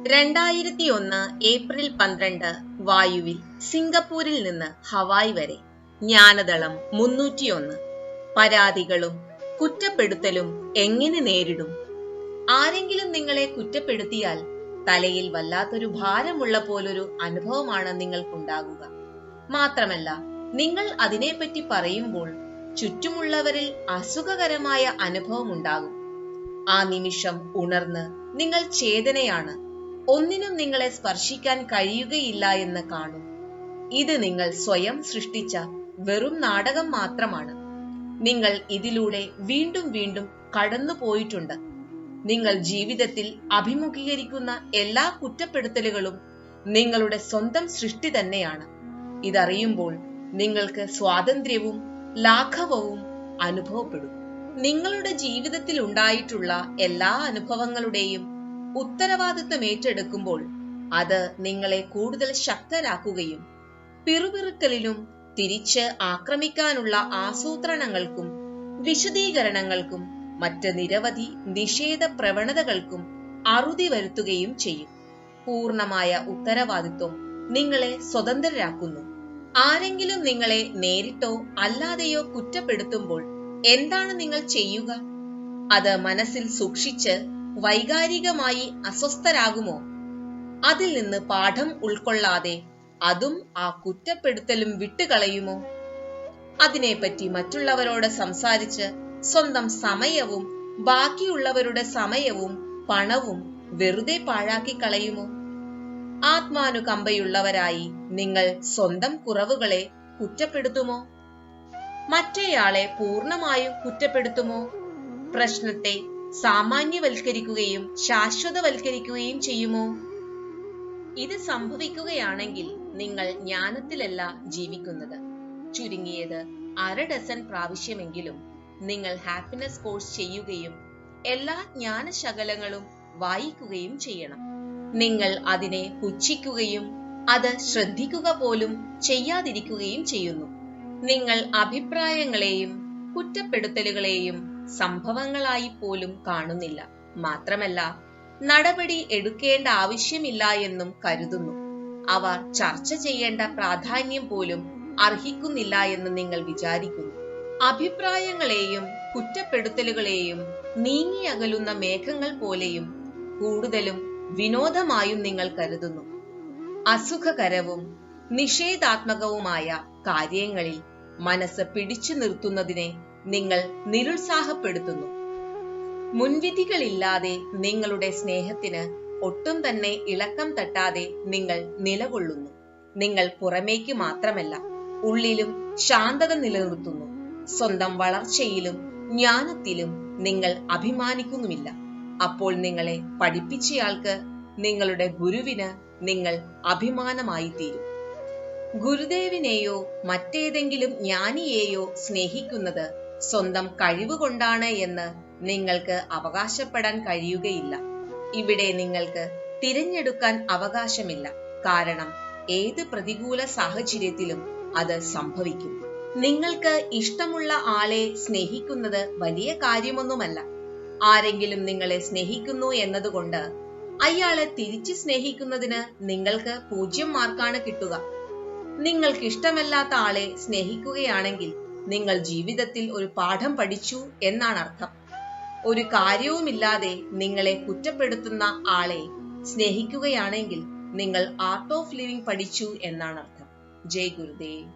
2001 April 12 വായുവിൽ സിംഗപ്പൂരിൽ നിന്ന് ഹവായ് വരെ ജ്ഞാനദളം 301. പരാതികളും കുറ്റപ്പെടുത്തലും എങ്ങനെ നേരിടും? ആരെങ്കിലും നിങ്ങളെ കുറ്റപ്പെടുത്തിയാൽ തലയിൽ വല്ലാത്തൊരു ഭാരമുള്ള പോലൊരു അനുഭവമാണ് നിങ്ങൾക്കുണ്ടാകുക. മാത്രമല്ല, നിങ്ങൾ അതിനെപ്പറ്റി പറയുമ്പോൾ ചുറ്റുമുള്ളവരിൽ അസുഖകരമായ അനുഭവം ഉണ്ടാകും. ആ നിമിഷം ഉണർന്ന് നിങ്ങൾ ചേതനയാണ്, ഒന്നിനും നിങ്ങളെ സ്പർശിക്കാൻ കഴിയുകയില്ല എന്ന് കാണും. ഇത് നിങ്ങൾ സ്വയം സൃഷ്ടിച്ച വെറും നാടകം മാത്രമാണ്. നിങ്ങൾ ഇതിലൂടെ വീണ്ടും വീണ്ടും കടന്നു പോയിട്ടുണ്ട്. നിങ്ങൾ ജീവിതത്തിൽ അഭിമുഖീകരിക്കുന്ന എല്ലാ കുറ്റപ്പെടുത്തലുകളും നിങ്ങളുടെ സ്വന്തം സൃഷ്ടി തന്നെയാണ്. ഇതറിയുമ്പോൾ നിങ്ങൾക്ക് സ്വാതന്ത്ര്യവും ലാഘവവും അനുഭവപ്പെടും. നിങ്ങളുടെ ജീവിതത്തിൽ ഉണ്ടായിട്ടുള്ള എല്ലാ അനുഭവങ്ങളുടെയും ഉത്തരവാദിത്വം ഏറ്റെടുക്കുമ്പോൾ അത് നിങ്ങളെ കൂടുതൽ ശക്തരാക്കുകയും പിറുപിറുക്കലിനും തിരിച്ച് ആക്രമിക്കാനുള്ള ആസൂത്രണങ്ങൾക്കും വിശദീകരണങ്ങൾക്കും മറ്റ് നിരവധി നിഷേധ പ്രവണതകൾക്കും അറുതി വരുത്തുകയും ചെയ്യും. പൂർണമായ ഉത്തരവാദിത്വം നിങ്ങളെ സ്വതന്ത്രരാക്കുന്നു. ആരെങ്കിലും നിങ്ങളെ നേരിട്ടോ അല്ലാതെയോ കുറ്റപ്പെടുത്തുമ്പോൾ എന്താണ് നിങ്ങൾ ചെയ്യുക? അത് മനസ്സിൽ സൂക്ഷിച്ച് വൈകാരികമായി അസ്വസ്ഥരാകുമോ? അതിൽ നിന്ന് പാഠം ഉൾക്കൊള്ളാതെ അതും ആ കുറ്റപ്പെടുത്തലും വിട്ടുകളയുമോ? അതിനെപ്പറ്റി മറ്റുള്ളവരോട് സംസാരിച്ച് സ്വന്തം സമയവും ബാക്കിയുള്ളവരുടെ സമയവും പണവും വെറുതെ പാഴാക്കി കളയുമോ? ആത്മാനുകമ്പയുള്ളവരായി നിങ്ങൾ സ്വന്തം കുറവുകളെ കുറ്റപ്പെടുത്തുമോ? മറ്റേയാളെ പൂർണ്ണമായും കുറ്റപ്പെടുത്തുമോ? പ്രശ്നത്തെ സാമാന്യവൽക്കരിക്കുകയും ശാശ്വതവൽക്കരിക്കുകയും ചെയ്യുമോ? ഇത് സംഭവിക്കുകയാണെങ്കിൽ നിങ്ങൾ ജ്ഞാനത്തിലല്ല ജീവിക്കുന്നത്. ചുരുങ്ങിയത് 1/2 ഡസൻ പ്രാവശ്യമെങ്കിലും നിങ്ങൾ ഹാപ്പിനെസ് കോഴ്സ് ചെയ്യുകയും എല്ലാ ജ്ഞാനശകലങ്ങളും വായിക്കുകയും ചെയ്യണം. നിങ്ങൾ അതിനെ പുച്ഛിക്കുകയും അത് ശ്രദ്ധിക്കുക പോലും ചെയ്യാതിരിക്കുകയും ചെയ്യുന്നു. നിങ്ങൾ അഭിപ്രായങ്ങളെയും കുറ്റപ്പെടുത്തലുകളെയും സംഭവങ്ങളായി പോലും കാണുന്നില്ല. മാത്രമല്ല, നടപടി എടുക്കേണ്ട ആവശ്യമില്ല എന്നും കരുതുന്നു. അവ ചർച്ച ചെയ്യേണ്ട പ്രാധാന്യം പോലും അർഹിക്കുന്നില്ല എന്ന് നിങ്ങൾ വിചാരിക്കുന്നു. അഭിപ്രായങ്ങളെയും കുറ്റപ്പെടുത്തലുകളെയും നീങ്ങിയകലുന്ന മേഘങ്ങൾ പോലെയും കൂടുതലും വിനോദമായും നിങ്ങൾ കരുതുന്നു. അസുഖകരവും നിഷേധാത്മകവുമായ കാര്യങ്ങളിൽ മനസ്സ് പിടിച്ചു നിർത്തുന്നതിനെ നിങ്ങൾ നിരുത്സാഹപ്പെടുത്തുന്നു. മുൻവിധികളില്ലാതെ നിങ്ങളുടെ സ്നേഹത്തിന് ഒട്ടും തന്നെ ഇളക്കം തട്ടാതെ നിങ്ങൾ നിലകൊള്ളുന്നു. നിങ്ങൾ പുറമേക്ക് മാത്രമല്ല, ഉള്ളിലും ശാന്തത നിലനിർത്തുന്നു. സ്വന്തം വളർച്ചയിലും ജ്ഞാനത്തിലും നിങ്ങൾ അഭിമാനിക്കുന്നുമില്ല. അപ്പോൾ നിങ്ങളെ പഠിപ്പിച്ചയാൾക്ക്, നിങ്ങളുടെ ഗുരുവിന് നിങ്ങൾ അഭിമാനമായി തീരും. ഗുരുദേവിനെയോ മറ്റേതെങ്കിലും ജ്ഞാനിയെയോ സ്നേഹിക്കുന്നത് സ്വന്തം കഴിവുകൊണ്ടാണ് എന്ന് നിങ്ങൾക്ക് അവകാശപ്പെടാൻ കഴിയുകയില്ല. ഇവിടെ നിങ്ങൾക്ക് തിരഞ്ഞെടുക്കാൻ അവകാശമില്ല. കാരണം ഏത് പ്രതികൂല സാഹചര്യത്തിലും അത് സംഭവിക്കും. നിങ്ങൾക്ക് ഇഷ്ടമുള്ള ആളെ സ്നേഹിക്കുന്നത് വലിയ കാര്യമൊന്നുമല്ല. ആരെങ്കിലും നിങ്ങളെ സ്നേഹിക്കുന്നു എന്നതുകൊണ്ട് അയാളെ തിരിച്ച് സ്നേഹിക്കുന്നതിന് നിങ്ങൾക്ക് 0 മാർക്കാണ് കിട്ടുക. നിങ്ങൾക്ക് ഇഷ്ടമല്ലാത്ത ആളെ സ്നേഹിക്കുകയാണെങ്കിൽ നിങ്ങൾ ജീവിതത്തിൽ ഒരു പാഠം പഠിച്ചു എന്നാണ് അർത്ഥം. ഒരു കാര്യവുമില്ലാതെ നിങ്ങളെ കുറ്റപ്പെടുത്തുന്ന ആളെ സ്നേഹിക്കുകയാണെങ്കിൽ നിങ്ങൾ ആർട്ട് ഓഫ് ലിവിംഗ് പഠിച്ചു എന്നാണ് അർത്ഥം. ജയ് ഗുരുദേവ്.